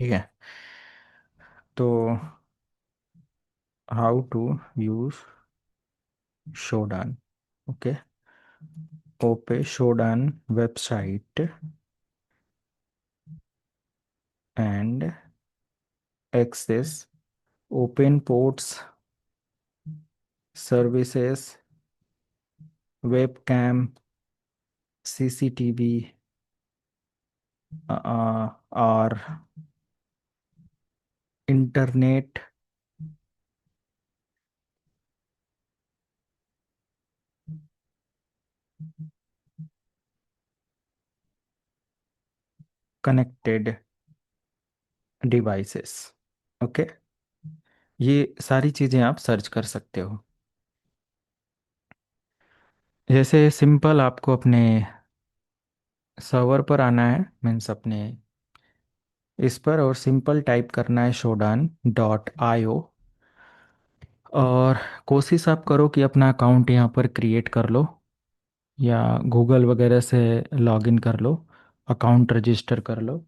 ठीक है। तो how to use Shodan. Okay. Open Shodan website and access open ports services webcam CCTV और internet connected devices. Okay. ये सारी चीज़ें आप सर्च कर सकते हो। जैसे सिंपल आपको अपने सर्वर पर आना है, मीन्स अपने इस पर, और सिंपल टाइप करना है shodan.io। और कोशिश आप करो कि अपना अकाउंट यहाँ पर क्रिएट कर लो, या गूगल वगैरह से लॉगिन कर लो, अकाउंट रजिस्टर कर लो।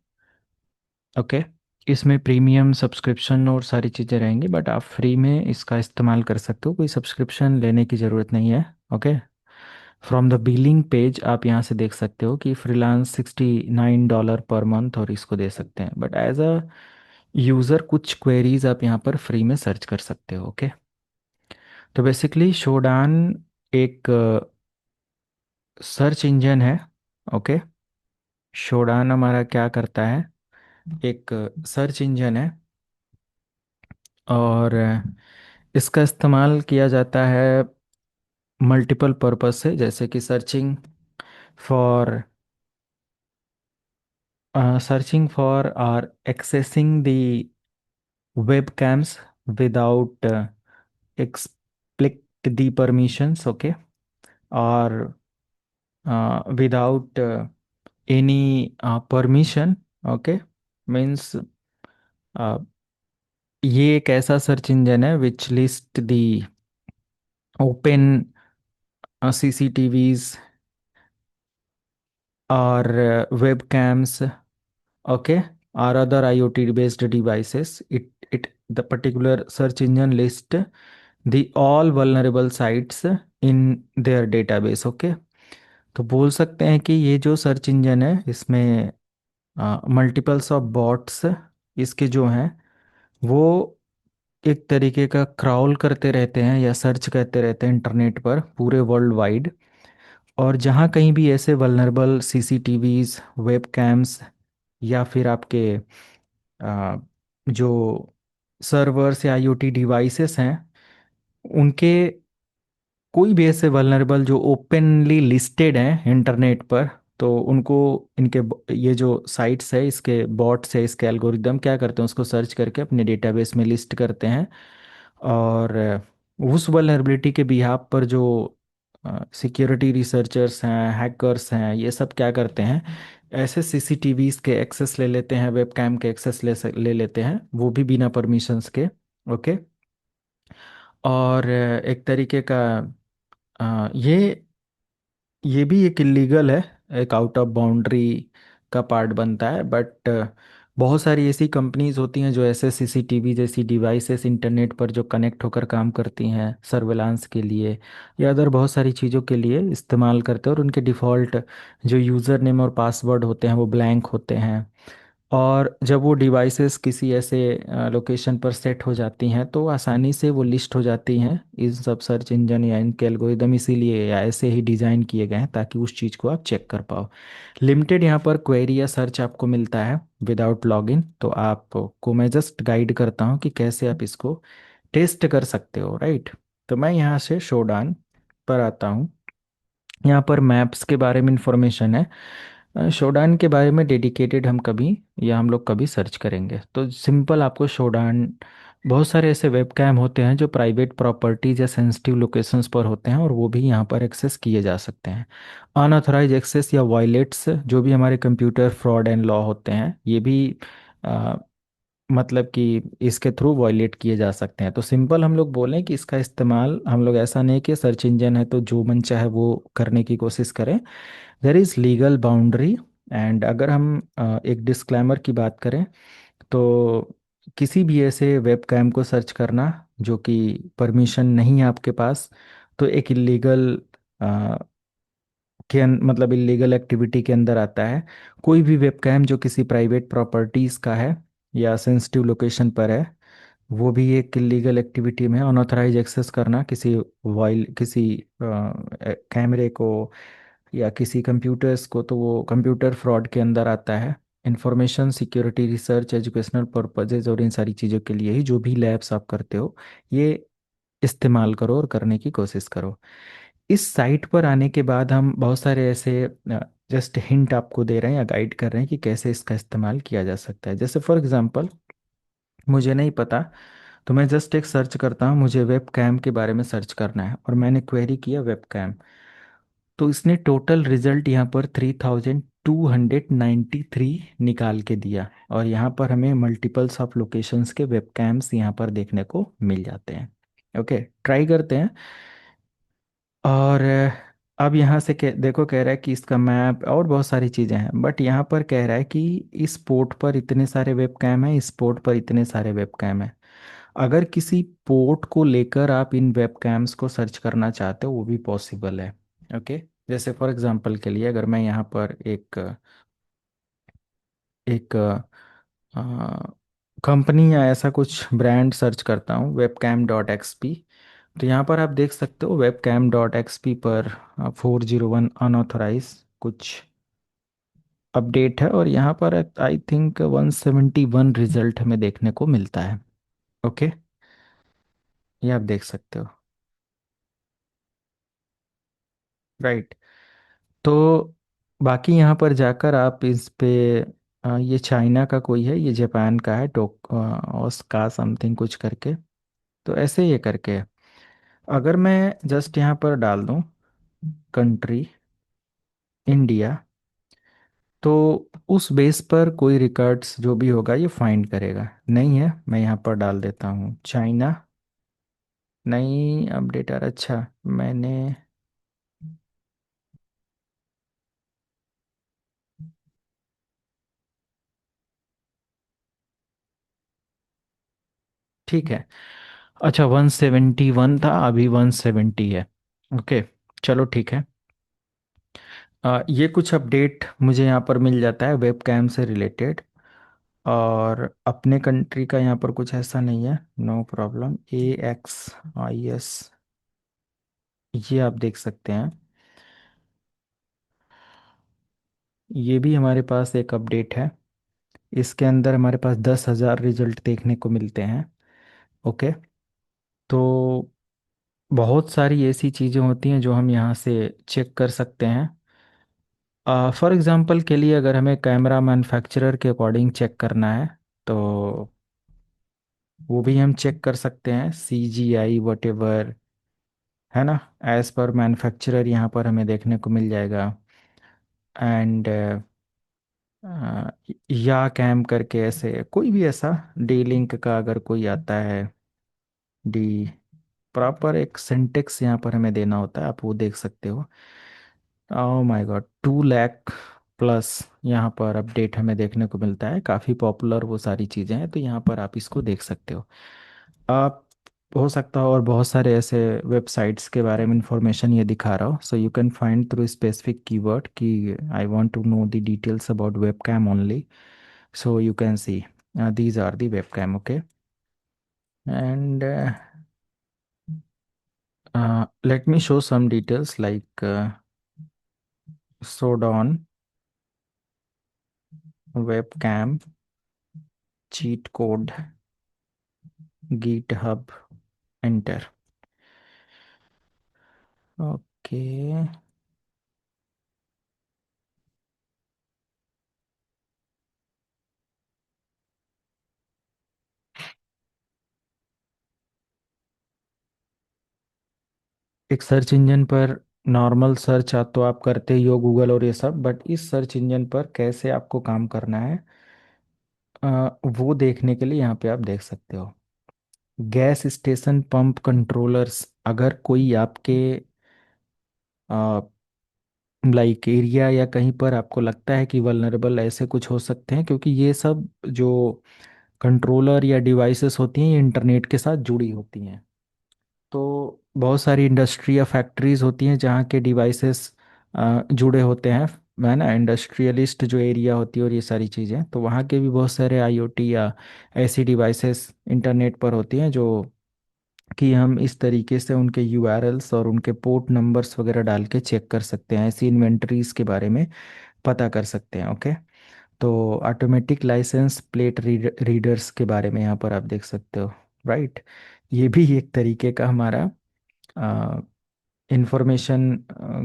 ओके। इसमें प्रीमियम सब्सक्रिप्शन और सारी चीज़ें रहेंगी, बट आप फ्री में इसका इस्तेमाल कर सकते हो, कोई सब्सक्रिप्शन लेने की ज़रूरत नहीं है। Okay. From the billing page आप यहाँ से देख सकते हो कि फ्रीलांस $69 पर मंथ और इसको दे सकते हैं, बट एज अ यूज़र कुछ क्वेरीज आप यहाँ पर फ्री में सर्च कर सकते हो। ओके। तो बेसिकली शोडान एक सर्च इंजन है। ओके। शोडान हमारा क्या करता है, एक सर्च इंजन है, और इसका इस्तेमाल किया जाता है मल्टीपल पर्पस से, जैसे कि फॉर सर्चिंग फॉर और accessing the web cams without explicit the permissions. Okay. और without any permission. Okay. Means ये एक ऐसा सर्च इंजन है which list the open CCTVs और web cams. Okay, or other IoT based devices. It the particular search engine list the all vulnerable sites in their database. Okay, तो बोल सकते हैं कि ये जो सर्च इंजन है इसमें मल्टीपल्स ऑफ बॉट्स इसके जो हैं वो एक तरीके का क्राउल करते रहते हैं या सर्च करते रहते हैं इंटरनेट पर पूरे वर्ल्ड वाइड। और जहाँ कहीं भी ऐसे वल्नरेबल CCTVs, वेब कैम्स, या फिर आपके आ, जो सर्वर्स या IoT डिवाइसेस हैं उनके कोई भी ऐसे वल्नरेबल जो ओपनली लिस्टेड हैं इंटरनेट पर, तो उनको ये जो साइट्स है इसके बॉट्स है, इसके एल्गोरिदम क्या करते हैं, उसको सर्च करके अपने डेटाबेस में लिस्ट करते हैं। और उस वल्नरेबिलिटी के बिहाफ पर जो सिक्योरिटी रिसर्चर्स हैं, हैकर्स हैं, ये सब क्या करते हैं, ऐसे CCTVs के एक्सेस ले लेते हैं, वेब कैम के एक्सेस ले लेते हैं, वो भी बिना परमिशंस के। ओके। और एक तरीके का ये भी एक इलीगल है, एक आउट ऑफ बाउंड्री का पार्ट बनता है, बट बहुत सारी ऐसी कंपनीज होती हैं जो ऐसे CCTV जैसी डिवाइसेस इंटरनेट पर जो कनेक्ट होकर काम करती हैं सर्वेलांस के लिए या अदर बहुत सारी चीज़ों के लिए इस्तेमाल करते हैं, और उनके डिफ़ॉल्ट जो यूज़र नेम और पासवर्ड होते हैं वो ब्लैंक होते हैं। और जब वो डिवाइसेस किसी ऐसे लोकेशन पर सेट हो जाती हैं तो आसानी से वो लिस्ट हो जाती हैं इन सब सर्च इंजन या इनके एल्गोरिदम, इसीलिए या ऐसे ही डिज़ाइन किए गए हैं ताकि उस चीज़ को आप चेक कर पाओ। लिमिटेड यहाँ पर क्वेरी या सर्च आपको मिलता है विदाउट लॉगिन, तो आपको मैं जस्ट गाइड करता हूँ कि कैसे आप इसको टेस्ट कर सकते हो, राइट। तो मैं यहाँ से शोडान पर आता हूँ। यहाँ पर मैप्स के बारे में इंफॉर्मेशन है। शोडान के बारे में डेडिकेटेड हम लोग कभी सर्च करेंगे, तो सिंपल आपको शोडान, बहुत सारे ऐसे वेब कैम होते हैं जो प्राइवेट प्रॉपर्टीज या सेंसिटिव लोकेशंस पर होते हैं और वो भी यहाँ पर एक्सेस किए जा सकते हैं। अनऑथराइज एक्सेस या वायलेट्स जो भी हमारे कंप्यूटर फ्रॉड एंड लॉ होते हैं ये भी अ, मतलब कि इसके थ्रू वायलेट किए जा सकते हैं। तो सिंपल हम लोग बोलें कि इसका इस्तेमाल हम लोग ऐसा नहीं कि सर्च इंजन है तो जो मन चाहे वो करने की कोशिश करें। There is legal boundary. And अगर हम एक डिस्क्लेमर की बात करें तो किसी भी ऐसे वेब कैम को सर्च करना जो कि परमिशन नहीं है आपके पास, तो एक इलीगल मतलब इलीगल एक्टिविटी के अंदर आता है। कोई भी वेब कैम जो किसी प्राइवेट प्रॉपर्टीज का है या सेंसिटिव लोकेशन पर है, वो भी एक इलीगल एक्टिविटी में है। अनऑथराइज एक्सेस करना किसी कैमरे को या किसी कंप्यूटर्स को, तो वो कंप्यूटर फ्रॉड के अंदर आता है। Information security research educational purposes और इन सारी चीज़ों के लिए ही जो भी लैब्स आप करते हो, ये इस्तेमाल करो और करने की कोशिश करो। इस साइट पर आने के बाद हम बहुत सारे ऐसे जस्ट हिंट आपको दे रहे हैं या गाइड कर रहे हैं कि कैसे इसका इस्तेमाल किया जा सकता है। जैसे फॉर एग्जांपल, मुझे नहीं पता, तो मैं जस्ट एक सर्च करता हूँ, मुझे वेब कैम के बारे में सर्च करना है और मैंने क्वेरी किया वेब कैम, तो इसने टोटल रिजल्ट यहाँ पर 3293 निकाल के दिया। और यहाँ पर हमें मल्टीपल्स ऑफ लोकेशंस के वेब कैम्स यहाँ पर देखने को मिल जाते हैं। ओके, ट्राई करते हैं। और अब यहाँ से देखो, कह रहा है कि इसका मैप और बहुत सारी चीज़ें हैं, बट यहाँ पर कह रहा है कि इस पोर्ट पर इतने सारे वेब कैम हैं, इस पोर्ट पर इतने सारे वेब कैम हैं। अगर किसी पोर्ट को लेकर आप इन वेब कैम्स को सर्च करना चाहते हो, वो भी पॉसिबल है। ओके, जैसे फॉर एग्जांपल के लिए अगर मैं यहाँ पर एक कंपनी या ऐसा कुछ ब्रांड सर्च करता हूँ, webcam.xp, तो यहाँ पर आप देख सकते हो webcam.xp पर 401 अनऑथराइज कुछ अपडेट है, और यहाँ पर आई थिंक 171 रिजल्ट हमें देखने को मिलता है। ओके, ये आप देख सकते हो। राइट। तो बाकी यहाँ पर जाकर आप इस पे ये चाइना का कोई है, ये जापान का है, उसका समथिंग कुछ करके, तो ऐसे ये करके है। अगर मैं जस्ट यहाँ पर डाल दूँ कंट्री इंडिया, तो उस बेस पर कोई रिकॉर्ड्स जो भी होगा ये फाइंड करेगा। नहीं है, मैं यहाँ पर डाल देता हूँ चाइना। नहीं अपडेट आ रहा, अच्छा मैंने, ठीक है। अच्छा 171 था, अभी 170 है। ओके, चलो ठीक है। ये कुछ अपडेट मुझे यहाँ पर मिल जाता है वेब कैम से रिलेटेड। और अपने कंट्री का यहाँ पर कुछ ऐसा नहीं है, नो प्रॉब्लम। AXIS, ये आप देख सकते हैं। ये भी हमारे पास एक अपडेट है, इसके अंदर हमारे पास 10,000 रिजल्ट देखने को मिलते हैं। ओके, तो बहुत सारी ऐसी चीज़ें होती हैं जो हम यहाँ से चेक कर सकते हैं। फॉर एग्जांपल के लिए अगर हमें कैमरा मैन्युफैक्चरर के अकॉर्डिंग चेक करना है, तो वो भी हम चेक कर सकते हैं, CGI वट एवर, है ना, एज पर मैन्युफैक्चरर यहाँ पर हमें देखने को मिल जाएगा। एंड या कैम करके ऐसे कोई भी ऐसा डी लिंक का अगर कोई आता है, डी प्रॉपर एक सिंटेक्स यहाँ पर हमें देना होता है, आप वो देख सकते हो। Oh my God, 2 lakh plus यहाँ पर अपडेट हमें देखने को मिलता है। काफ़ी पॉपुलर वो सारी चीज़ें हैं, तो यहाँ पर आप इसको देख सकते हो। आप, हो सकता है और बहुत सारे ऐसे वेबसाइट्स के बारे में इंफॉर्मेशन ये दिखा रहा हो, so you can find through specific keyword कि I want to know the details about webcam only, so you can see these are the webcam. Okay, and let me show some details like Sodon webcam cheat code github enter. Okay, एक search engine पर normal search आप तो आप करते ही हो Google और ये सब, बट इस सर्च इंजन पर कैसे आपको काम करना है, वो देखने के लिए यहाँ पे आप देख सकते हो गैस स्टेशन पंप कंट्रोलर्स। अगर कोई आपके लाइक एरिया या कहीं पर आपको लगता है कि वल्नरेबल ऐसे कुछ हो सकते हैं, क्योंकि ये सब जो कंट्रोलर या डिवाइसेस होती हैं ये इंटरनेट के साथ जुड़ी होती हैं। तो बहुत सारी इंडस्ट्री या फैक्ट्रीज होती हैं जहाँ के डिवाइसेस जुड़े होते हैं, है ना, इंडस्ट्रियलिस्ट जो एरिया होती है और ये सारी चीज़ें, तो वहाँ के भी बहुत सारे आईओटी या ऐसी डिवाइसेस इंटरनेट पर होती हैं जो कि हम इस तरीके से उनके यूआरएल्स और उनके पोर्ट नंबर्स वगैरह डाल के चेक कर सकते हैं, ऐसी इन्वेंटरीज के बारे में पता कर सकते हैं। ओके। तो ऑटोमेटिक लाइसेंस प्लेट रीडर्स के बारे में यहाँ पर आप देख सकते हो, राइट। ये भी एक तरीके का हमारा इंफॉर्मेशन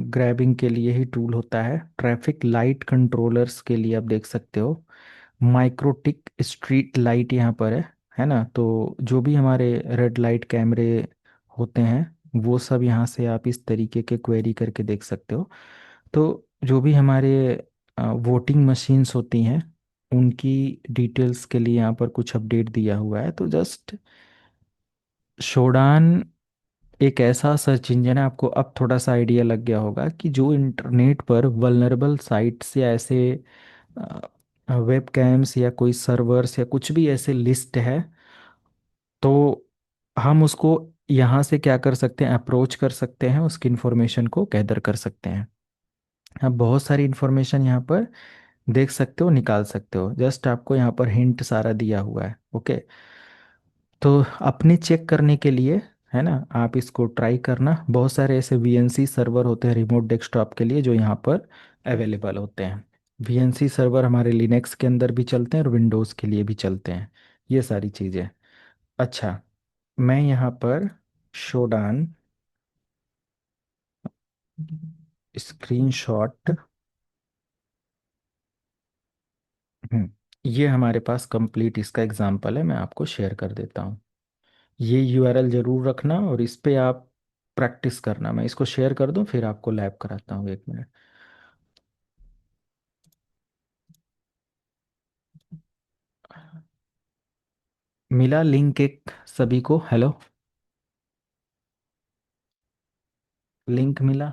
ग्रैबिंग के लिए ही टूल होता है। ट्रैफिक लाइट कंट्रोलर्स के लिए आप देख सकते हो, माइक्रोटिक स्ट्रीट लाइट यहाँ पर है ना। तो जो भी हमारे रेड लाइट कैमरे होते हैं वो सब यहाँ से आप इस तरीके के क्वेरी करके देख सकते हो। तो जो भी हमारे वोटिंग मशीन्स होती हैं उनकी डिटेल्स के लिए यहाँ पर कुछ अपडेट दिया हुआ है। तो जस्ट शोडान एक ऐसा सर्च इंजन है, आपको अब थोड़ा सा आइडिया लग गया होगा कि जो इंटरनेट पर वल्नरेबल साइट्स या ऐसे वेब कैम्स या कोई सर्वर्स या कुछ भी ऐसे लिस्ट है, तो हम उसको यहाँ से क्या कर सकते हैं, अप्रोच कर सकते हैं, उसकी इंफॉर्मेशन को गैदर कर सकते हैं। आप बहुत सारी इंफॉर्मेशन यहाँ पर देख सकते हो, निकाल सकते हो। जस्ट आपको यहाँ पर हिंट सारा दिया हुआ है। ओके। तो अपने चेक करने के लिए, है ना, आप इसको ट्राई करना। बहुत सारे ऐसे वीएनसी सर्वर होते हैं रिमोट डेस्कटॉप के लिए जो यहाँ पर अवेलेबल होते हैं। वीएनसी सर्वर हमारे लिनक्स के अंदर भी चलते हैं और विंडोज़ के लिए भी चलते हैं, ये सारी चीज़ें। अच्छा, मैं यहाँ पर शोडान स्क्रीनशॉट, ये हमारे पास कंप्लीट इसका एग्जांपल है, मैं आपको शेयर कर देता हूँ। ये यूआरएल जरूर रखना और इस पे आप प्रैक्टिस करना। मैं इसको शेयर कर दूं फिर आपको लैब कराता हूँ, 1 मिनट। मिला लिंक एक सभी को? हेलो, लिंक मिला?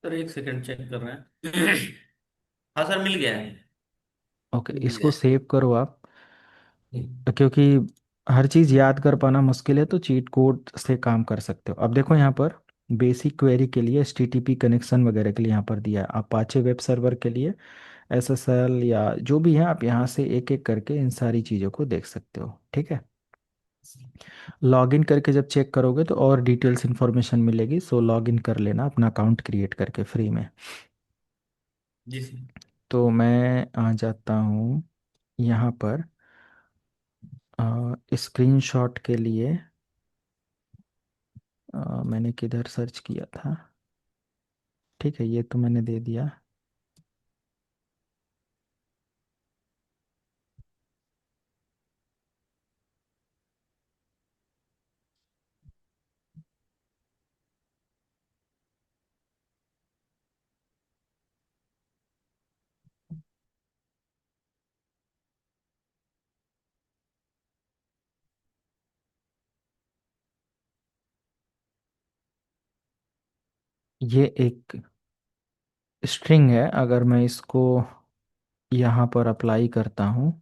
सर एक सेकंड चेक कर रहे हैं। हाँ सर, मिल गया है। ओके, मिल इसको गया सेव करो आप, है। क्योंकि हर चीज़ याद कर पाना मुश्किल है, तो चीट कोड से काम कर सकते हो। अब देखो यहाँ पर बेसिक क्वेरी के लिए एचटीटीपी कनेक्शन वगैरह के लिए यहाँ पर दिया है, अपाचे वेब सर्वर के लिए एसएसएल या जो भी है, आप यहाँ से एक एक करके इन सारी चीज़ों को देख सकते हो। ठीक है। लॉगिन करके जब चेक करोगे तो और डिटेल्स इन्फॉर्मेशन मिलेगी, सो लॉगिन कर लेना अपना अकाउंट क्रिएट करके फ्री में। जी सर। तो मैं आ जाता हूँ यहाँ पर स्क्रीनशॉट के लिए। मैंने किधर सर्च किया था? ठीक है, ये तो मैंने दे दिया। ये एक स्ट्रिंग है, अगर मैं इसको यहाँ पर अप्लाई करता हूँ,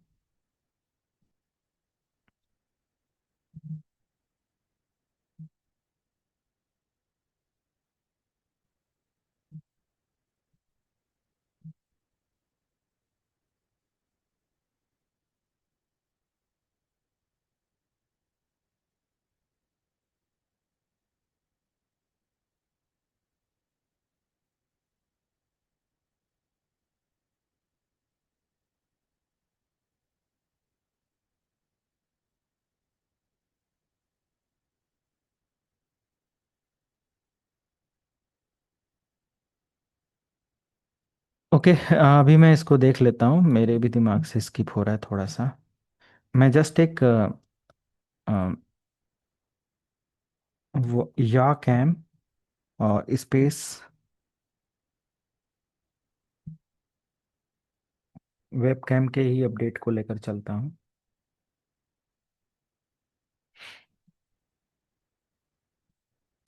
ओके। अभी मैं इसको देख लेता हूँ, मेरे भी दिमाग से स्किप हो रहा है थोड़ा सा। मैं जस्ट एक वो या कैम और स्पेस वेब कैम के ही अपडेट को लेकर चलता हूँ।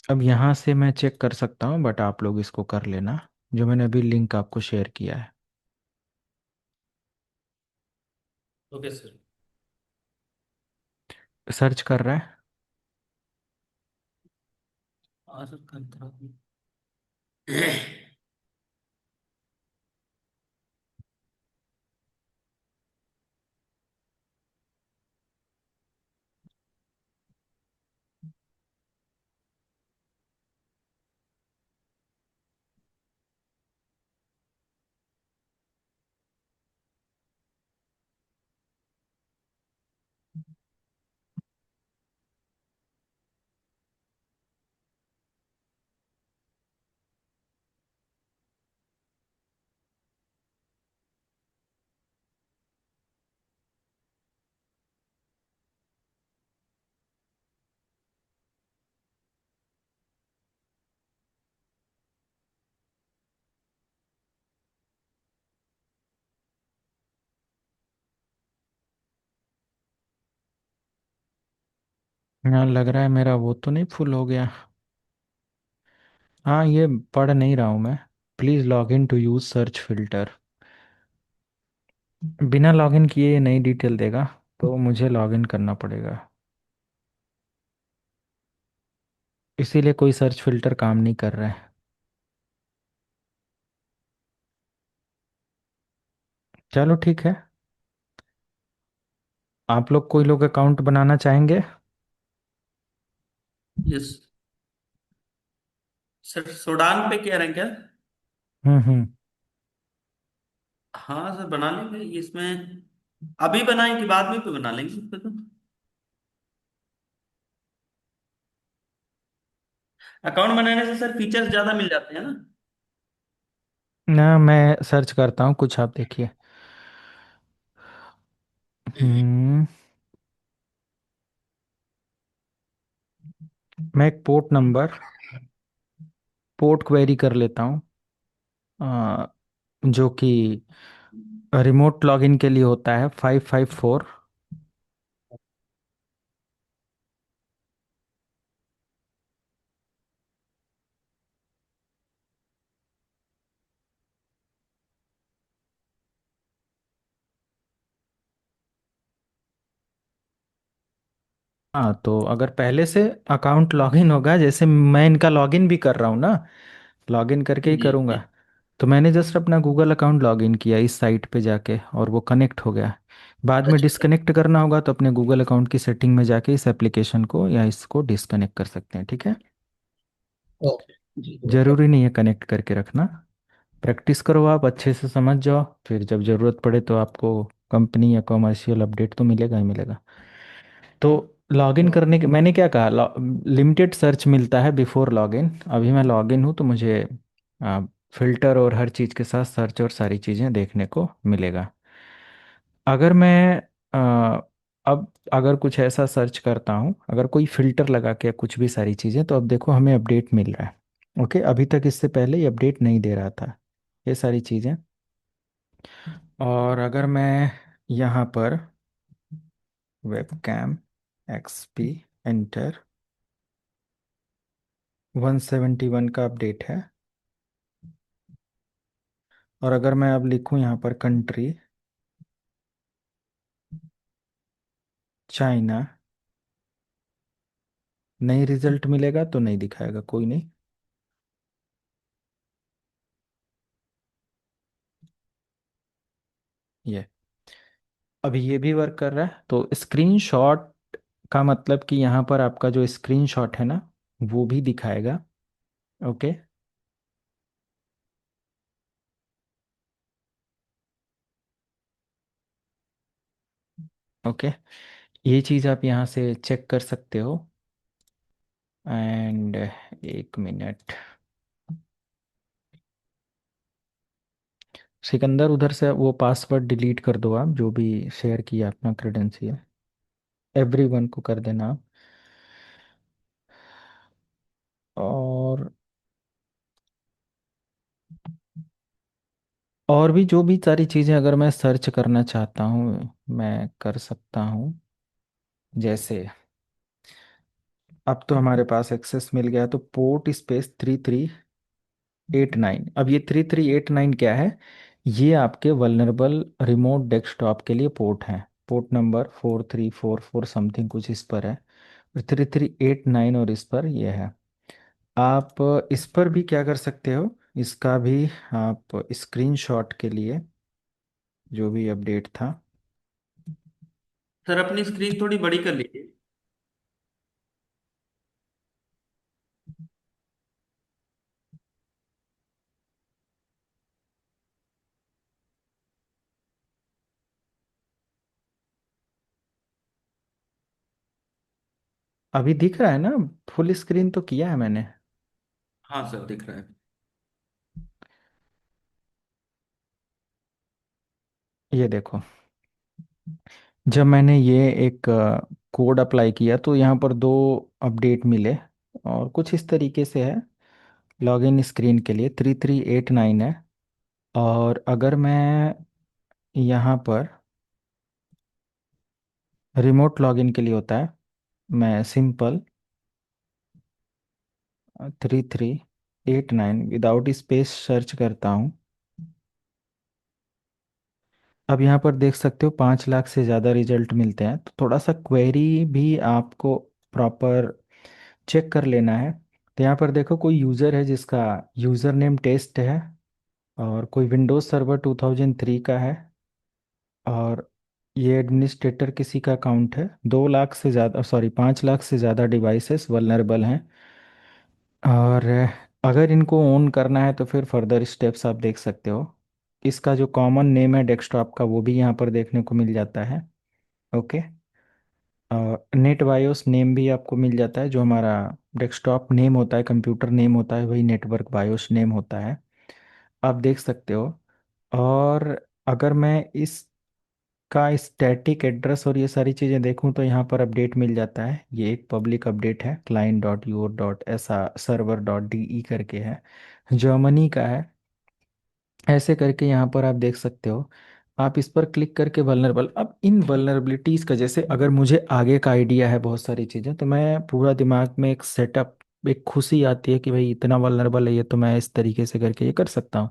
अब यहाँ से मैं चेक कर सकता हूँ, बट आप लोग इसको कर लेना जो मैंने अभी लिंक आपको शेयर किया है। Okay sir. सर्च कर रहा है। और कंट्रोल। हाँ, लग रहा है मेरा वो तो नहीं फुल हो गया। हाँ, ये पढ़ नहीं रहा हूँ मैं। Please log in to use search filter. बिना लॉगिन किए ये नई डिटेल देगा, तो मुझे लॉगिन करना पड़ेगा। इसीलिए कोई सर्च फिल्टर काम नहीं कर रहा है। चलो ठीक है। आप लोग कोई लोग अकाउंट बनाना चाहेंगे? यस सर, सूडान पे कह रहे हैं क्या? हम्म। हाँ सर, बना लेंगे इसमें। अभी बनाएं कि बाद में भी बना लेंगे इस पे तो। अकाउंट बनाने से सर फीचर्स ज्यादा मिल जाते हैं ना। ना, मैं सर्च करता हूँ कुछ, आप देखिए। हम्म। मैं एक पोर्ट क्वेरी कर लेता हूँ, जो कि रिमोट लॉगिन के लिए होता है 554। हाँ, तो अगर पहले से अकाउंट लॉगिन होगा, जैसे मैं इनका लॉगिन भी कर रहा हूँ ना, लॉगिन करके ही जी करूँगा। जी। तो मैंने जस्ट अपना गूगल अकाउंट लॉगिन किया इस साइट पे जाके, और वो कनेक्ट हो गया। बाद में अच्छा अच्छा। डिस्कनेक्ट करना होगा तो अपने गूगल अकाउंट की सेटिंग में जाके इस एप्लीकेशन को या इसको डिस्कनेक्ट कर सकते हैं, ठीक है। ओके जी, ओके। ज़रूरी नहीं है कनेक्ट करके रखना। प्रैक्टिस करो, आप अच्छे से समझ जाओ, फिर जब ज़रूरत पड़े तो आपको कंपनी या कॉमर्शियल अपडेट तो मिलेगा ही मिलेगा। तो लॉगिन ओके। करने के मैंने क्या कहा, लिमिटेड सर्च मिलता है बिफोर लॉगिन। अभी मैं लॉगिन हूँ तो मुझे फिल्टर और हर चीज़ के साथ सर्च और सारी चीज़ें देखने को मिलेगा। अगर मैं अब अगर कुछ ऐसा सर्च करता हूँ, अगर कोई फिल्टर लगा के कुछ भी सारी चीज़ें, तो अब देखो हमें अपडेट मिल रहा है। ओके, अभी तक इससे पहले ये अपडेट नहीं दे रहा था, ये सारी चीज़ें। और अगर मैं यहाँ पर वेबकैम एक्सपी एंटर, 171 का अपडेट है। और अगर मैं अब लिखूँ यहाँ पर कंट्री चाइना, नहीं रिजल्ट मिलेगा तो नहीं दिखाएगा, कोई नहीं। ये अभी ये भी वर्क कर रहा है, तो स्क्रीनशॉट का मतलब कि यहाँ पर आपका जो स्क्रीनशॉट है ना, वो भी दिखाएगा। ओके। ओके, ये चीज़ आप यहाँ से चेक कर सकते हो। एंड एक मिनट, सिकंदर उधर से वो पासवर्ड डिलीट कर दो, आप जो भी शेयर किया अपना क्रेडेंशियल, एवरीवन को कर देना आप। और और भी जो भी सारी चीज़ें अगर मैं सर्च करना चाहता हूँ मैं कर सकता हूँ। जैसे अब तो हमारे पास एक्सेस मिल गया, तो पोर्ट स्पेस 3389। अब ये 3389 क्या है? ये आपके वल्नरेबल रिमोट डेस्कटॉप के लिए पोर्ट है। पोर्ट नंबर 4344 समथिंग कुछ इस पर है, और 3389 और इस पर ये है। आप इस पर भी क्या कर सकते हो, इसका भी आप स्क्रीनशॉट के लिए जो भी अपडेट था। सर अपनी स्क्रीन थोड़ी बड़ी कर लीजिए। अभी दिख रहा है ना? फुल स्क्रीन तो किया है मैंने। हाँ सर दिख रहा है। ये देखो, जब मैंने ये एक कोड अप्लाई किया तो यहाँ पर दो अपडेट मिले, और कुछ इस तरीके से है। लॉगिन स्क्रीन के लिए 3389 है, और अगर मैं यहाँ पर रिमोट लॉगिन के लिए होता है, मैं सिंपल 3389 विदाउट स्पेस सर्च करता हूँ। अब यहाँ पर देख सकते हो 5 लाख से ज़्यादा रिजल्ट मिलते हैं, तो थोड़ा सा क्वेरी भी आपको प्रॉपर चेक कर लेना है। तो यहाँ पर देखो, कोई यूज़र है जिसका यूज़र नेम टेस्ट है, और कोई विंडोज़ सर्वर 2003 का है, और ये एडमिनिस्ट्रेटर किसी का अकाउंट है। 2 लाख से ज़्यादा, सॉरी 5 लाख से ज़्यादा डिवाइसेस वल्नरेबल हैं। और अगर इनको ऑन करना है तो फिर फर्दर स्टेप्स आप देख सकते हो। इसका जो कॉमन नेम है डेस्कटॉप का, वो भी यहाँ पर देखने को मिल जाता है। ओके। नेट बायोस नेम भी आपको मिल जाता है, जो हमारा डेस्कटॉप नेम होता है, कंप्यूटर नेम होता है, वही नेटवर्क बायोस नेम होता है। आप देख सकते हो। और अगर मैं इसका स्टैटिक एड्रेस और ये सारी चीज़ें देखूं तो यहाँ पर अपडेट मिल जाता है। ये एक पब्लिक अपडेट है, client डॉट यूर डॉट ऐसा सर्वर डॉट डी ई करके है, जर्मनी का है। ऐसे करके यहाँ पर आप देख सकते हो। आप इस पर क्लिक करके वल्नरेबल, अब इन वल्नरेबिलिटीज़ का जैसे अगर मुझे आगे का आइडिया है बहुत सारी चीज़ें, तो मैं पूरा दिमाग में एक सेटअप, एक खुशी आती है कि भाई इतना वल्नरेबल है ये, तो मैं इस तरीके से करके ये कर सकता हूँ।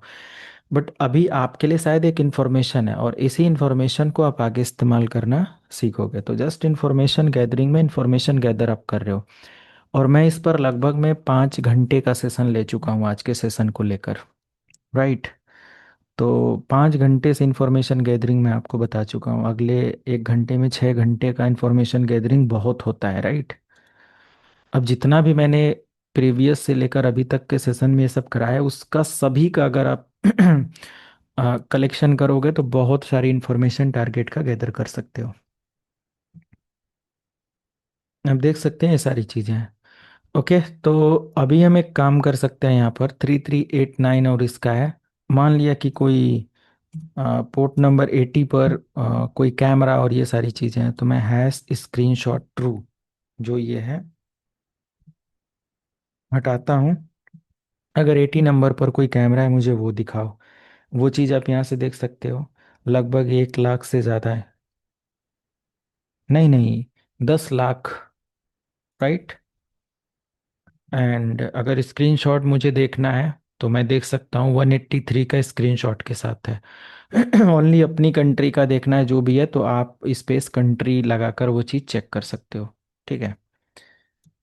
बट अभी आपके लिए शायद एक इन्फॉर्मेशन है, और इसी इन्फॉर्मेशन को आप आगे इस्तेमाल करना सीखोगे। तो जस्ट इन्फॉर्मेशन गैदरिंग में इन्फॉर्मेशन गैदर आप कर रहे हो, और मैं इस पर लगभग में 5 घंटे का सेशन ले चुका हूँ आज के सेशन को लेकर। राइट। तो 5 घंटे से इंफॉर्मेशन गैदरिंग में आपको बता चुका हूँ, अगले 1 घंटे में 6 घंटे का इंफॉर्मेशन गैदरिंग बहुत होता है। राइट। अब जितना भी मैंने प्रीवियस से लेकर अभी तक के सेशन में ये सब कराया है, उसका सभी का अगर आप कलेक्शन करोगे तो बहुत सारी इंफॉर्मेशन टारगेट का गैदर कर सकते हो। आप देख सकते हैं ये सारी चीज़ें हैं। ओके। तो अभी हम एक काम कर सकते हैं, यहाँ पर 3389 और इसका है। मान लिया कि कोई पोर्ट नंबर 80 पर कोई कैमरा और ये सारी चीज़ें हैं, तो मैं हैश स्क्रीनशॉट ट्रू जो ये है हटाता हूँ। अगर 80 नंबर पर कोई कैमरा है मुझे वो दिखाओ। वो चीज़ आप यहाँ से देख सकते हो, लगभग 1 लाख से ज़्यादा है। नहीं नहीं, 10 लाख। राइट। एंड अगर स्क्रीनशॉट मुझे देखना है तो मैं देख सकता हूँ 183 का स्क्रीनशॉट के साथ है। ओनली अपनी कंट्री का देखना है जो भी है, तो आप स्पेस कंट्री लगाकर वो चीज़ चेक कर सकते हो। ठीक है।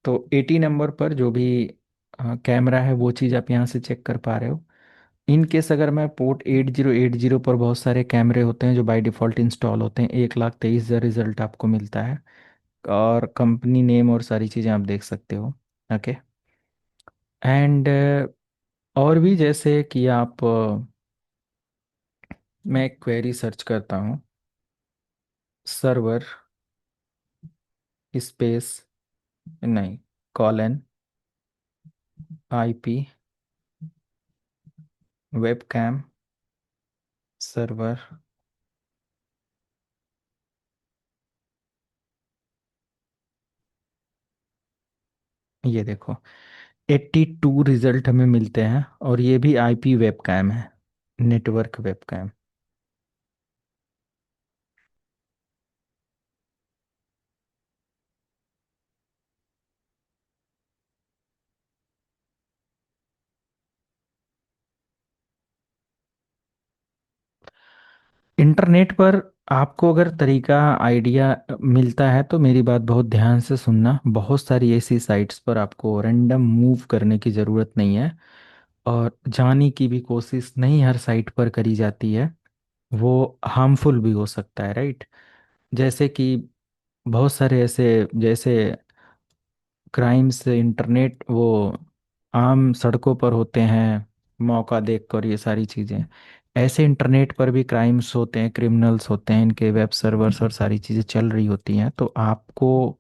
तो 80 नंबर पर जो भी कैमरा है वो चीज़ आप यहाँ से चेक कर पा रहे हो। इन केस अगर मैं पोर्ट 8080 पर, बहुत सारे कैमरे होते हैं जो बाय डिफ़ॉल्ट इंस्टॉल होते हैं, 1,23,000 रिजल्ट आपको मिलता है। और कंपनी नेम और सारी चीज़ें आप देख सकते हो। ओके। एंड और भी जैसे कि आप मैं एक क्वेरी सर्च करता हूँ, सर्वर स्पेस, नहीं, कॉलन आईपी वेबकैम सर्वर। ये देखो, 82 रिजल्ट हमें मिलते हैं, और ये भी आईपी वेबकैम है, नेटवर्क वेबकैम। इंटरनेट पर आपको अगर तरीका आइडिया मिलता है तो मेरी बात बहुत ध्यान से सुनना। बहुत सारी ऐसी साइट्स पर आपको रैंडम मूव करने की ज़रूरत नहीं है, और जाने की भी कोशिश नहीं हर साइट पर करी जाती है। वो हार्मफुल भी हो सकता है, राइट। जैसे कि बहुत सारे ऐसे, जैसे क्राइम्स इंटरनेट वो आम सड़कों पर होते हैं, मौका देखकर ये सारी चीज़ें, ऐसे इंटरनेट पर भी क्राइम्स होते हैं, क्रिमिनल्स होते हैं, इनके वेब सर्वर्स और सारी चीज़ें चल रही होती हैं। तो आपको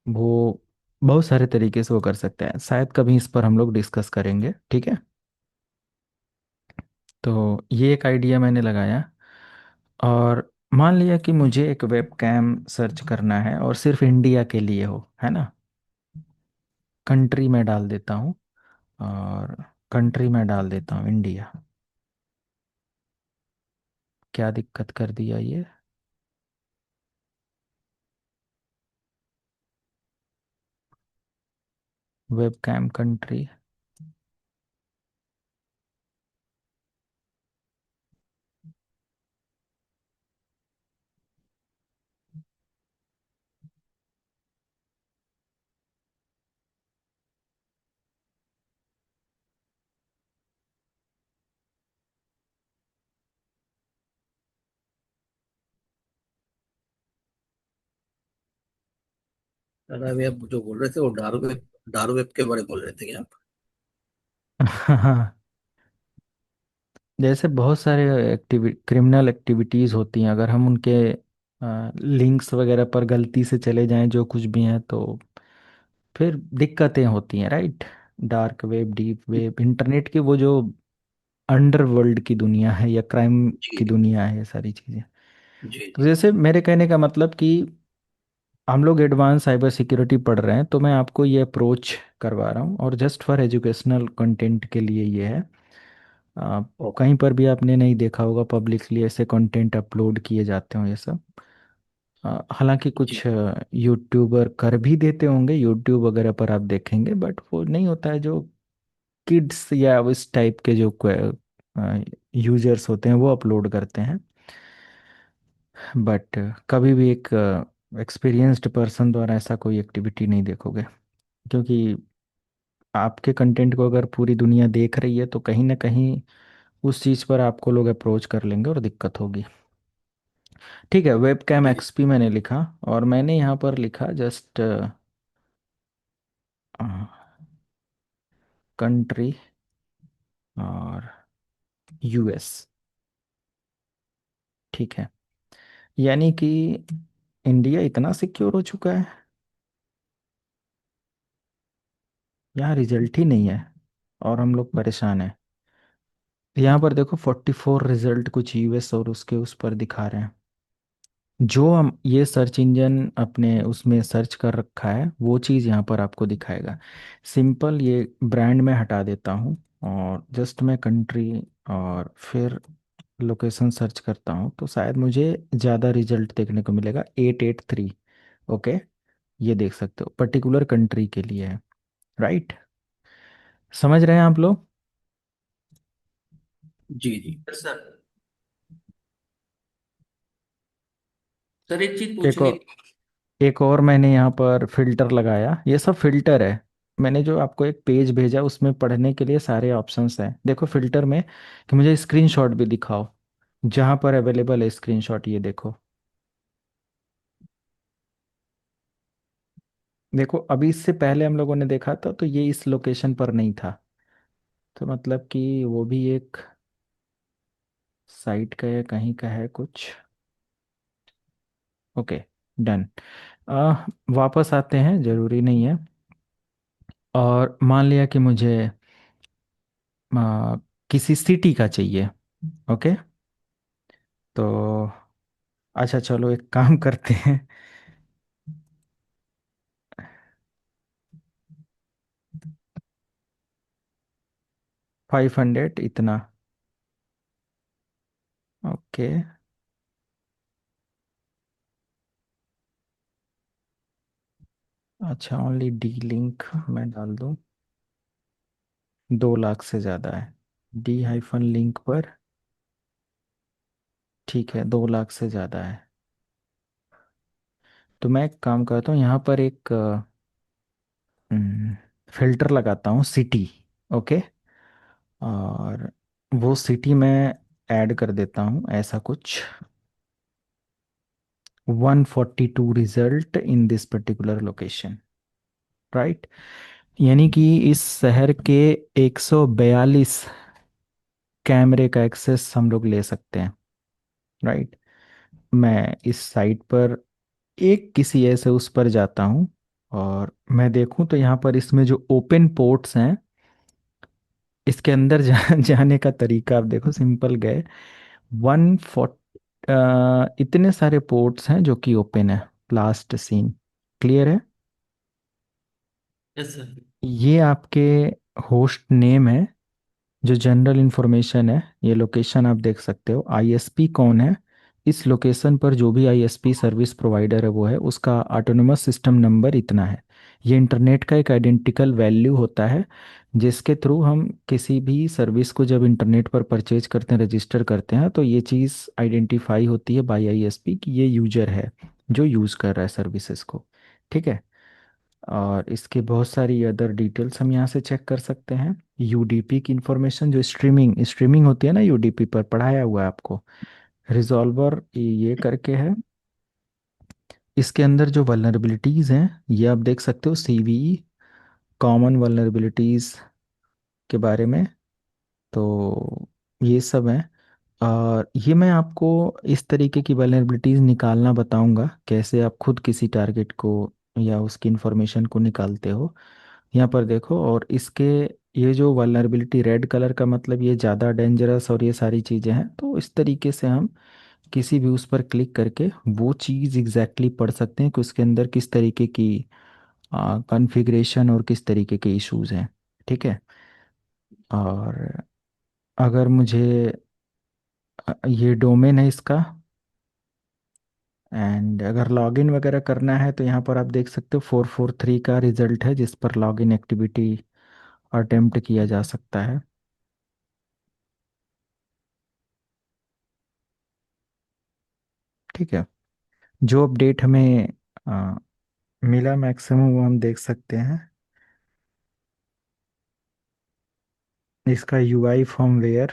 वो बहुत सारे तरीके से वो कर सकते हैं। शायद कभी इस पर हम लोग डिस्कस करेंगे, ठीक है। तो ये एक आइडिया मैंने लगाया। और मान लिया कि मुझे एक वेब कैम सर्च करना है और सिर्फ इंडिया के लिए हो, है ना। कंट्री में डाल देता हूँ, और कंट्री में डाल देता हूँ इंडिया। क्या दिक्कत कर दिया ये। Webcam country. दादा अभी आप जो बोल रहे थे वो डार्क वेब के बारे में बोल रहे थे क्या आप? जैसे बहुत सारे क्रिमिनल एक्टिविटीज़ होती हैं, अगर हम उनके लिंक्स वगैरह पर गलती से चले जाएं जो कुछ भी हैं, तो फिर दिक्कतें होती हैं, right. Dark web, deep web, internet की वो जो अंडरवर्ल्ड की दुनिया है या क्राइम जी की दुनिया है, ये सारी चीज़ें। जी तो जी। जैसे मेरे कहने का मतलब कि हम लोग एडवांस साइबर सिक्योरिटी पढ़ रहे हैं, तो मैं आपको ये अप्रोच करवा रहा हूँ, और जस्ट फॉर एजुकेशनल कंटेंट के लिए ये है। आ, ओके। कहीं पर भी आपने नहीं देखा होगा पब्लिकली ऐसे कंटेंट अपलोड किए जाते हो ये सब। हालांकि जी कुछ यूट्यूबर कर भी देते होंगे, यूट्यूब वगैरह पर आप देखेंगे, बट वो नहीं होता है जो किड्स या इस टाइप के जो यूजर्स होते हैं वो अपलोड करते हैं। बट कभी भी एक एक्सपीरियंस्ड पर्सन द्वारा ऐसा कोई एक्टिविटी नहीं देखोगे, क्योंकि आपके कंटेंट को अगर पूरी दुनिया देख रही है तो कहीं ना कहीं उस चीज़ पर आपको लोग अप्रोच कर लेंगे और दिक्कत होगी। ठीक है, वेब कैम जी। एक्सपी मैंने लिखा, और मैंने यहाँ पर लिखा जस्ट कंट्री और यूएस। ठीक है, यानी कि इंडिया इतना सिक्योर हो चुका है, यहाँ रिजल्ट ही नहीं है और हम लोग परेशान हैं। यहाँ पर देखो 44 रिजल्ट कुछ यूएस और उसके उस पर दिखा रहे हैं। जो हम ये सर्च इंजन अपने उसमें सर्च कर रखा है वो चीज़ यहाँ पर आपको दिखाएगा। सिंपल ये ब्रांड में हटा देता हूँ, और जस्ट मैं कंट्री और फिर लोकेशन सर्च करता हूँ, तो शायद मुझे ज़्यादा रिजल्ट देखने को मिलेगा। 883। ओके, ये देख सकते हो पर्टिकुलर कंट्री के लिए है, राइट। समझ रहे हैं आप लोग। जी जी सर। सर एक चीज एक पूछनी और एक और मैंने यहाँ पर फिल्टर लगाया, ये सब फिल्टर है। मैंने जो आपको एक पेज भेजा उसमें पढ़ने के लिए सारे ऑप्शंस हैं, देखो फिल्टर में कि मुझे स्क्रीनशॉट भी दिखाओ, जहाँ पर अवेलेबल है स्क्रीनशॉट, ये देखो। देखो अभी इससे पहले हम लोगों ने देखा था तो ये इस लोकेशन पर नहीं था, तो मतलब कि वो भी एक साइट का या कहीं का है कुछ। Okay, done. वापस आते हैं, ज़रूरी नहीं है। और मान लिया कि मुझे किसी सिटी का चाहिए। ओके, तो अच्छा चलो एक काम करते हैं। 500 इतना। ओके, अच्छा ओनली डी लिंक मैं डाल दूँ, 2 लाख से ज़्यादा है। डी हाइफन लिंक पर ठीक है, 2 लाख से ज़्यादा है। तो मैं एक काम करता हूँ, यहाँ पर एक फिल्टर लगाता हूँ, सिटी। ओके। और वो सिटी में ऐड कर देता हूँ ऐसा कुछ, 142 result in this particular location, right. यानी कि इस शहर के 142 कैमरे का एक्सेस हम लोग ले सकते हैं, राइट। मैं इस साइट पर एक किसी ऐसे उस पर जाता हूँ, और मैं देखूं तो यहाँ पर इसमें जो ओपन पोर्ट्स हैं, इसके अंदर जाने का तरीका आप देखो, सिंपल गए। 140 इतने सारे पोर्ट्स हैं जो कि ओपन है। लास्ट सीन क्लियर है। Yes sir. ये आपके होस्ट नेम है, जो जनरल इंफॉर्मेशन है, ये लोकेशन आप देख सकते हो। आईएसपी कौन है, इस लोकेशन पर जो भी आईएसपी सर्विस प्रोवाइडर है वो है, उसका ऑटोनोमस सिस्टम नंबर इतना है। ये इंटरनेट का एक आइडेंटिकल वैल्यू होता है, जिसके थ्रू हम किसी भी सर्विस को जब इंटरनेट पर परचेज करते हैं, रजिस्टर करते हैं, तो ये चीज़ आइडेंटिफाई होती है बाय आईएसपी कि ये यूजर है जो यूज़ कर रहा है सर्विसेज को। ठीक है। और इसके बहुत सारी अदर डिटेल्स हम यहाँ से चेक कर सकते हैं। यूडीपी की इंफॉर्मेशन, जो स्ट्रीमिंग स्ट्रीमिंग होती है ना यूडीपी पर, पढ़ाया हुआ है आपको। रिजॉल्वर ये करके है। इसके अंदर जो वल्नरेबिलिटीज़ हैं ये आप देख सकते हो, सीवीई कॉमन वल्नरेबिलिटीज़ के बारे में। तो ये सब है। और ये मैं आपको इस तरीके की वल्नरेबिलिटीज़ निकालना बताऊंगा, कैसे आप खुद किसी टारगेट को या उसकी इंफॉर्मेशन को निकालते हो। यहाँ पर देखो, और इसके ये जो वल्नरेबिलिटी रेड कलर का मतलब ये ज़्यादा डेंजरस और ये सारी चीज़ें हैं, तो इस तरीके से हम किसी भी उस पर क्लिक करके वो चीज़ एग्जैक्टली पढ़ सकते हैं कि उसके अंदर किस तरीके की कॉन्फ़िगरेशन और किस तरीके के इश्यूज हैं। ठीक है। और अगर मुझे ये डोमेन है इसका, एंड अगर लॉगिन वगैरह करना है तो यहाँ पर आप देख सकते हो 443 का रिजल्ट है, जिस पर लॉगिन एक्टिविटी अटेम्प्ट किया जा सकता है। ठीक है। जो अपडेट हमें अ, मिला मैक्सिमम वो हम देख सकते हैं। इसका यूआई फर्मवेयर।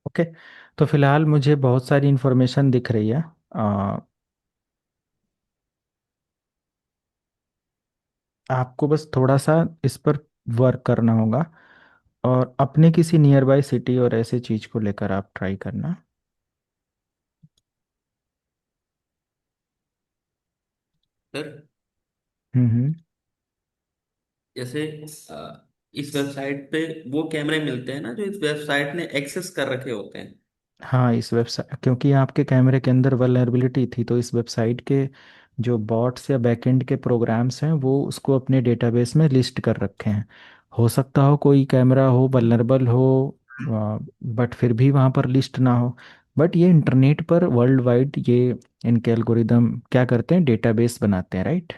ओके। तो फिलहाल मुझे बहुत सारी इन्फॉर्मेशन दिख रही है। अ, आपको बस थोड़ा सा इस पर वर्क करना होगा, और अपने किसी नियर बाय सिटी और ऐसे चीज़ को लेकर आप ट्राई करना। सर हम्म। जैसे इस वेबसाइट पे वो कैमरे मिलते हैं ना जो इस वेबसाइट ने एक्सेस कर रखे होते हैं। हाँ, इस वेबसाइट, क्योंकि आपके कैमरे के अंदर वल्नरेबिलिटी थी, तो इस वेबसाइट के जो बॉट्स या बैकएंड के प्रोग्राम्स हैं वो उसको अपने डेटाबेस में लिस्ट कर रखे हैं। हो सकता हो कोई कैमरा हो वल्नरेबल हो, बट फिर भी वहाँ पर लिस्ट ना हो। बट ये इंटरनेट पर वर्ल्ड वाइड ये इनके एल्गोरिदम क्या करते हैं, डेटाबेस बनाते हैं, राइट,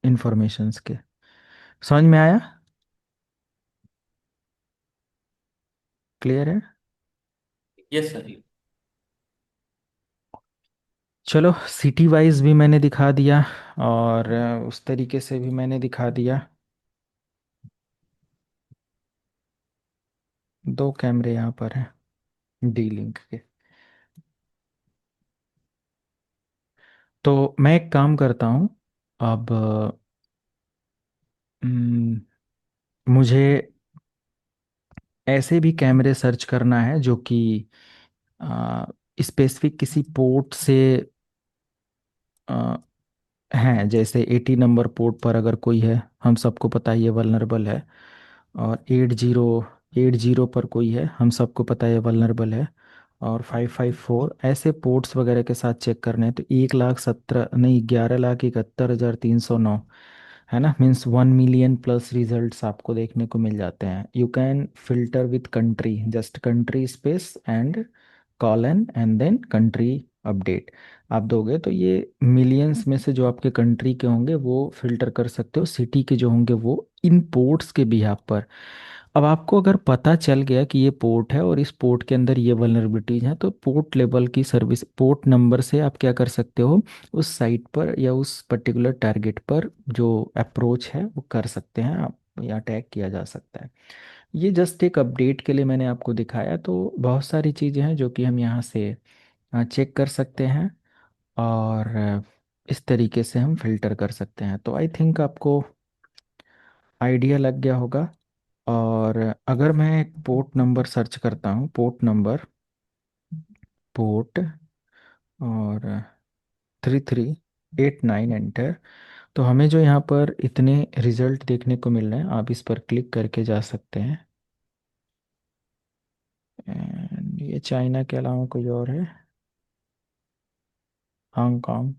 इंफॉर्मेशंस के। समझ में आया? क्लियर है? Yes sir. चलो, सिटी वाइज भी मैंने दिखा दिया, और उस तरीके से भी मैंने दिखा दिया। 2 कैमरे यहाँ पर हैं डी लिंक के। तो मैं एक काम करता हूँ अब। हम्म, मुझे ऐसे भी कैमरे सर्च करना है जो कि स्पेसिफिक किसी पोर्ट से हैं। जैसे 80 नंबर पोर्ट पर अगर कोई है, हम सबको पता है ये वल्नरेबल है। और 80 पर कोई है, हम सबको पता है ये वल्नरेबल है। और 554 ऐसे पोर्ट्स वगैरह के साथ चेक करने हैं, तो 1,17 नहीं, 11,71,309 है ना। मीन्स 1 मिलियन प्लस रिजल्ट्स आपको देखने को मिल जाते हैं। You can filter with country, just country space and colon and then country update आप दोगे तो ये मिलियंस में से जो आपके कंट्री के होंगे वो फिल्टर कर सकते हो, सिटी के जो होंगे वो इन पोर्ट्स के बिहाफ पर। अब आपको अगर पता चल गया कि ये पोर्ट है और इस पोर्ट के अंदर ये वल्नरेबिलिटीज हैं, तो पोर्ट लेवल की सर्विस, पोर्ट नंबर से आप क्या कर सकते हो, उस साइट पर या उस पर्टिकुलर टारगेट पर जो अप्रोच है वो कर सकते हैं आप, या अटैक किया जा सकता है। ये जस्ट एक अपडेट के लिए मैंने आपको दिखाया। तो बहुत सारी चीज़ें हैं जो कि हम यहाँ से चेक कर सकते हैं, और इस तरीके से हम फिल्टर कर सकते हैं। तो आई थिंक आपको आइडिया लग गया होगा। और अगर मैं एक पोर्ट नंबर सर्च करता हूँ, पोर्ट नंबर, पोर्ट, और 3389 एंटर, तो हमें जो यहाँ पर इतने रिजल्ट देखने को मिल रहे हैं, आप इस पर क्लिक करके जा सकते हैं। एंड ये चाइना के अलावा कोई और है, हांगकांग।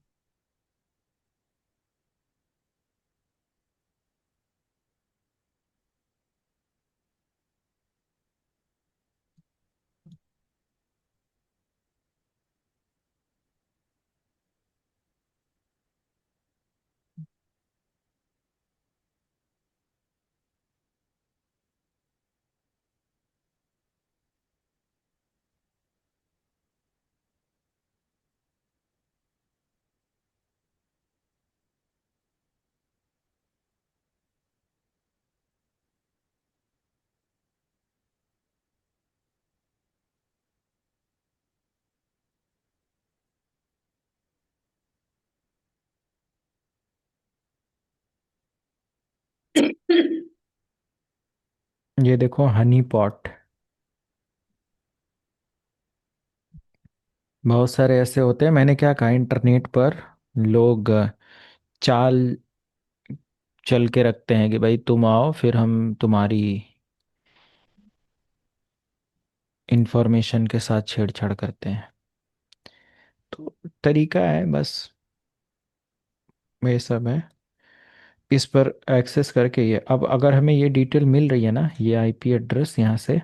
ये देखो हनी पॉट। बहुत सारे ऐसे होते हैं, मैंने क्या कहा, इंटरनेट पर लोग चाल चल के रखते हैं कि भाई तुम आओ, फिर हम तुम्हारी इंफॉर्मेशन के साथ छेड़छाड़ करते हैं। तो तरीका है बस, ये सब है। इस पर एक्सेस करके ये, अब अगर हमें ये डिटेल मिल रही है ना, ये आईपी एड्रेस यहाँ से,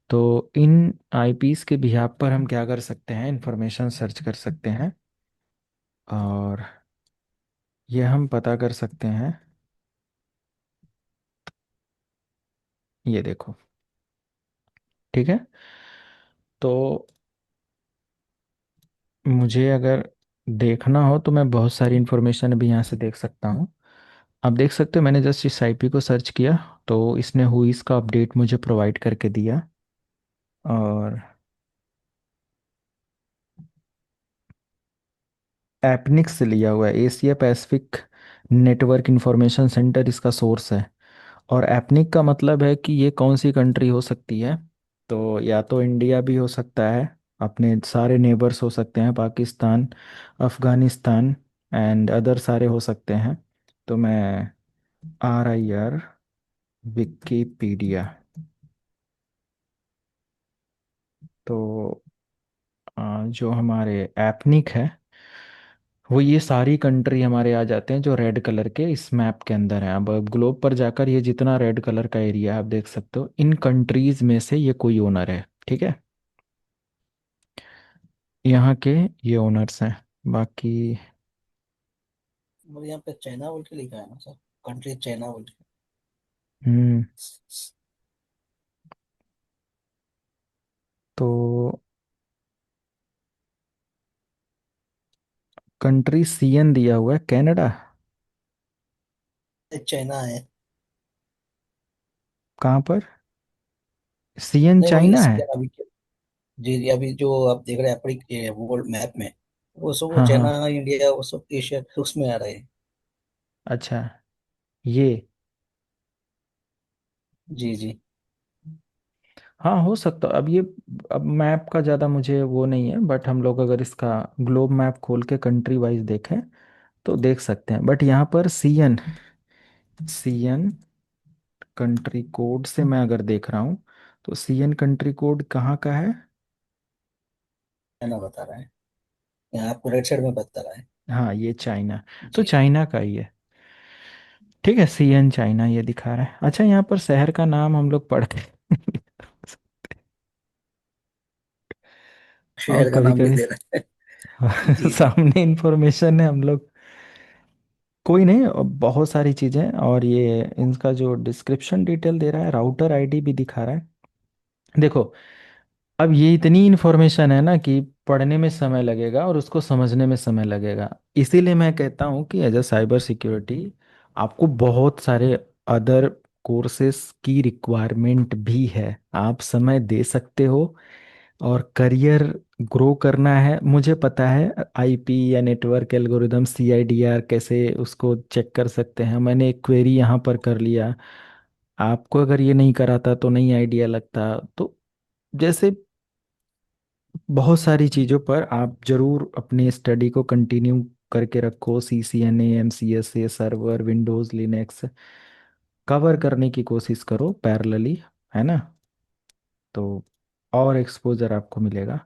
तो इन आईपीस के बिहाफ पर हम क्या कर सकते हैं, इंफॉर्मेशन सर्च कर सकते हैं, और ये हम पता कर सकते हैं। ये देखो, ठीक है। तो मुझे अगर देखना हो तो मैं बहुत सारी इंफॉर्मेशन अभी यहाँ से देख सकता हूँ। आप देख सकते हो मैंने जस्ट इस आईपी को सर्च किया, तो इसने हुईस का अपडेट मुझे प्रोवाइड करके दिया। और एपनिक्स से लिया हुआ है, Asia Pacific network information centre इसका सोर्स है। और एपनिक का मतलब है कि ये कौन सी कंट्री हो सकती है। तो या तो इंडिया भी हो सकता है, अपने सारे नेबर्स हो सकते हैं, पाकिस्तान, अफगानिस्तान एंड अदर सारे हो सकते हैं। तो मैं RIR विकिपीडिया, तो जो हमारे एपनिक है वो ये सारी कंट्री हमारे आ जाते हैं जो रेड कलर के इस मैप के अंदर हैं। अब ग्लोब पर जाकर ये जितना रेड कलर का एरिया है आप देख सकते हो, इन कंट्रीज में से ये कोई ओनर है, ठीक है, यहाँ के ये ओनर्स हैं। बाकी और यहाँ पे चाइना बोल के लिखा है ना सर, कंट्री चाइना बोल के। हम्म, तो कंट्री CN दिया हुआ है, कनाडा। चाइना है। कहाँ पर, CN नहीं वो चाइना है। एशिया अभी, जी जी, अभी जो आप देख रहे हैं अपनी वर्ल्ड मैप में, वो सब वो हाँ हाँ, चाइना इंडिया वो सब एशिया उसमें आ रहे हैं। अच्छा, ये, जी जी। हाँ हो सकता, अब ये, अब मैप का ज़्यादा मुझे वो नहीं है, बट हम लोग अगर इसका ग्लोब मैप खोल के कंट्री वाइज देखें तो देख सकते हैं। बट यहाँ पर CN कंट्री कोड से मैं अगर देख रहा हूँ, तो CN कंट्री कोड कहाँ का है। चाइना बता रहा है, यहाँ आपको राइट साइड में बता रहा है। हाँ ये चाइना, तो जी। चाइना का ही है, ठीक है। CN चाइना ये दिखा रहा है। अच्छा, यहाँ पर शहर का नाम हम लोग पढ़ के और शहर का कभी नाम भी कभी दे रहा है। जी जी। सामने इंफॉर्मेशन है, हम लोग कोई नहीं, बहुत सारी चीज़ें। और ये इनका जो डिस्क्रिप्शन डिटेल दे रहा है, राउटर आईडी भी दिखा रहा है। देखो, अब ये इतनी इन्फॉर्मेशन है ना कि पढ़ने में समय लगेगा और उसको समझने में समय लगेगा। इसीलिए मैं कहता हूँ कि एज अ साइबर सिक्योरिटी आपको बहुत सारे अदर कोर्सेस की रिक्वायरमेंट भी है। आप समय दे सकते हो और करियर ग्रो करना है। मुझे पता है आईपी या नेटवर्क एल्गोरिदम सीआईडीआर कैसे उसको चेक कर सकते हैं, मैंने एक क्वेरी यहाँ पर कर लिया। आपको अगर ये नहीं कराता तो नहीं आइडिया लगता। तो जैसे बहुत सारी चीज़ों पर आप जरूर अपनी स्टडी को कंटिन्यू करके रखो। CCNA, MCS, server, Windows, Linux cover करने की कोशिश करो पैरेलली, है ना। तो और एक्सपोजर आपको मिलेगा।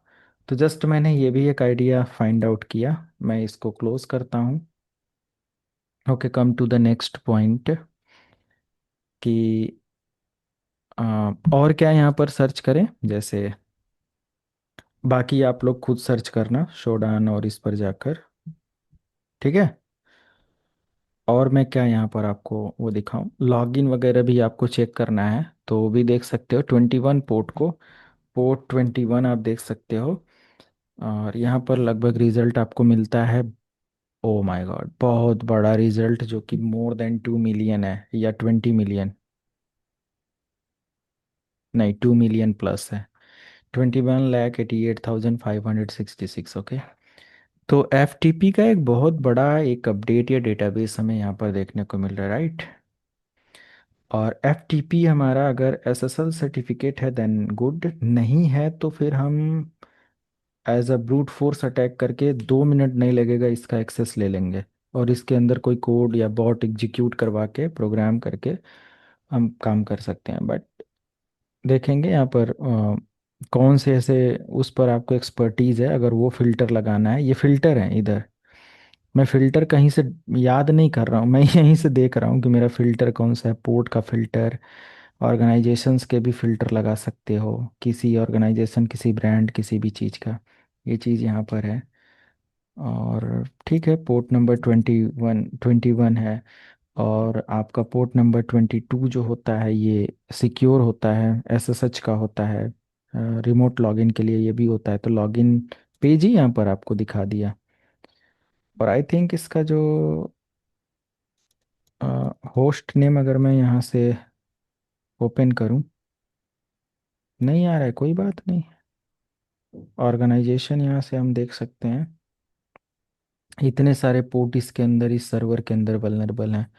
तो जस्ट मैंने ये भी एक आइडिया फाइंड आउट किया। मैं इसको क्लोज करता हूँ। Okay, come to the next point कि और क्या यहाँ पर सर्च करें। जैसे बाकी आप लोग खुद सर्च करना शोडान और इस पर जाकर, ठीक है। और मैं क्या यहाँ पर आपको वो दिखाऊं, लॉगिन वगैरह भी आपको चेक करना है तो वो भी देख सकते हो। 21 पोर्ट को, पोर्ट 21 आप देख सकते हो। और यहाँ पर लगभग रिजल्ट आपको मिलता है। ओ माय गॉड, बहुत बड़ा रिजल्ट जो कि मोर देन 2 मिलियन है, या 20 मिलियन, नहीं 2 मिलियन प्लस है। 21,88,566। ओके। तो एफ का एक बहुत बड़ा एक अपडेट या डेटाबेस हमें यहाँ पर देखने को मिल रहा है, राइट। और एफ हमारा अगर एसएसएल सर्टिफिकेट है देन गुड, नहीं है तो फिर हम as a brute force attack करके 2 मिनट नहीं लगेगा इसका एक्सेस ले लेंगे। और इसके अंदर कोई कोड या बॉट एग्जीक्यूट करवा के प्रोग्राम करके हम काम कर सकते हैं। बट देखेंगे यहाँ पर कौन से ऐसे उस पर आपको एक्सपर्टीज है। अगर वो फिल्टर लगाना है, ये फिल्टर है इधर, मैं फिल्टर कहीं से याद नहीं कर रहा हूँ, मैं यहीं से देख रहा हूँ कि मेरा फिल्टर कौन सा है। पोर्ट का फिल्टर, ऑर्गेनाइजेशंस के भी फिल्टर लगा सकते हो, किसी ऑर्गेनाइजेशन, किसी ब्रांड, किसी भी चीज़ का। ये चीज़ यहाँ पर है। और ठीक है, पोर्ट नंबर 21 है। और आपका पोर्ट नंबर 22 जो होता है ये सिक्योर होता है, एसएसएच का होता है। रिमोट लॉगिन के लिए ये भी होता है। तो लॉगिन पेज ही यहाँ पर आपको दिखा दिया। और आई थिंक इसका जो होस्ट नेम अगर मैं यहाँ से ओपन करूँ, नहीं आ रहा है, कोई बात नहीं। ऑर्गेनाइजेशन यहाँ से हम देख सकते हैं। इतने सारे पोर्ट इसके अंदर, इस सर्वर के अंदर वल्नरेबल हैं।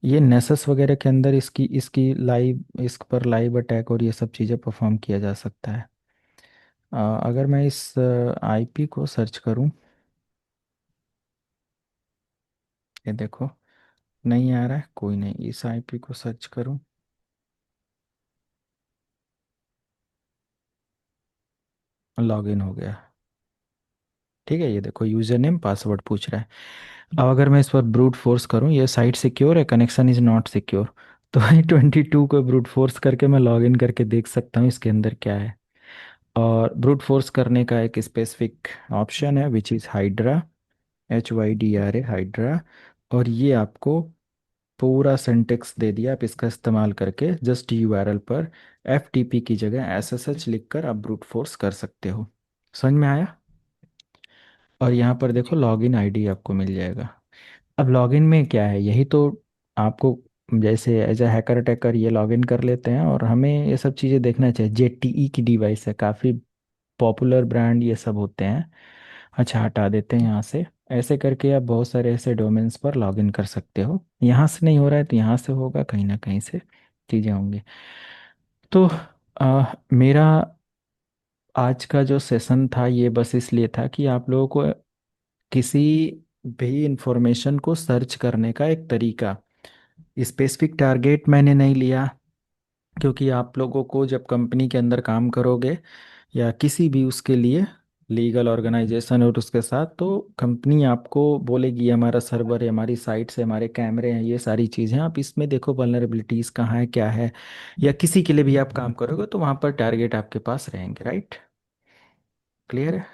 ये नेसस वगैरह के अंदर इसकी इसकी लाइव, इस पर लाइव अटैक और ये सब चीज़ें परफॉर्म किया जा सकता है। अगर मैं इस आईपी को सर्च करूं, ये देखो नहीं आ रहा है, कोई नहीं, इस आईपी को सर्च करूं, लॉगिन हो गया। ठीक है, ये देखो यूजर नेम पासवर्ड पूछ रहा है। अब अगर मैं इस पर ब्रूट फोर्स करूं, ये साइट सिक्योर है, कनेक्शन इज नॉट सिक्योर। तो 22 को ब्रूट फोर्स करके मैं लॉगिन करके देख सकता हूँ इसके अंदर क्या है। और ब्रूट फोर्स करने का एक स्पेसिफिक ऑप्शन है which is hydra, HYDRA, hydra. और ये आपको पूरा सिंटेक्स दे दिया। आप इसका इस्तेमाल करके जस्ट यूआरएल पर FTP की जगह SSH लिखकर आप ब्रूट फोर्स कर सकते हो। समझ में आया। और यहाँ पर देखो जी लॉगिन आईडी आपको मिल जाएगा। अब लॉगिन में क्या है, यही तो आपको, जैसे एज अ हैकर अटैकर ये लॉगिन कर लेते हैं और हमें ये सब चीज़ें देखना चाहिए। JTE की डिवाइस है, काफ़ी पॉपुलर ब्रांड ये सब होते हैं। अच्छा, हटा देते हैं यहाँ से। ऐसे करके आप बहुत सारे ऐसे डोमेन्स पर लॉगिन कर सकते हो। यहाँ से नहीं हो रहा है तो यहाँ से होगा, कहीं ना कहीं से चीज़ें होंगी। तो मेरा आज का जो सेशन था ये बस इसलिए था कि आप लोगों को किसी भी इंफॉर्मेशन को सर्च करने का एक तरीका, स्पेसिफिक टारगेट मैंने नहीं लिया। क्योंकि आप लोगों को जब कंपनी के अंदर काम करोगे या किसी भी उसके लिए लीगल ऑर्गेनाइजेशन और उसके साथ, तो कंपनी आपको बोलेगी ये हमारा सर्वर है, हमारी साइट्स है, हमारे कैमरे हैं, ये सारी चीज़ें आप इसमें देखो, वल्नरेबिलिटीज़ कहाँ है, क्या है। या किसी के लिए भी आप काम करोगे तो वहाँ पर टारगेट आपके पास रहेंगे, राइट। क्लियर है।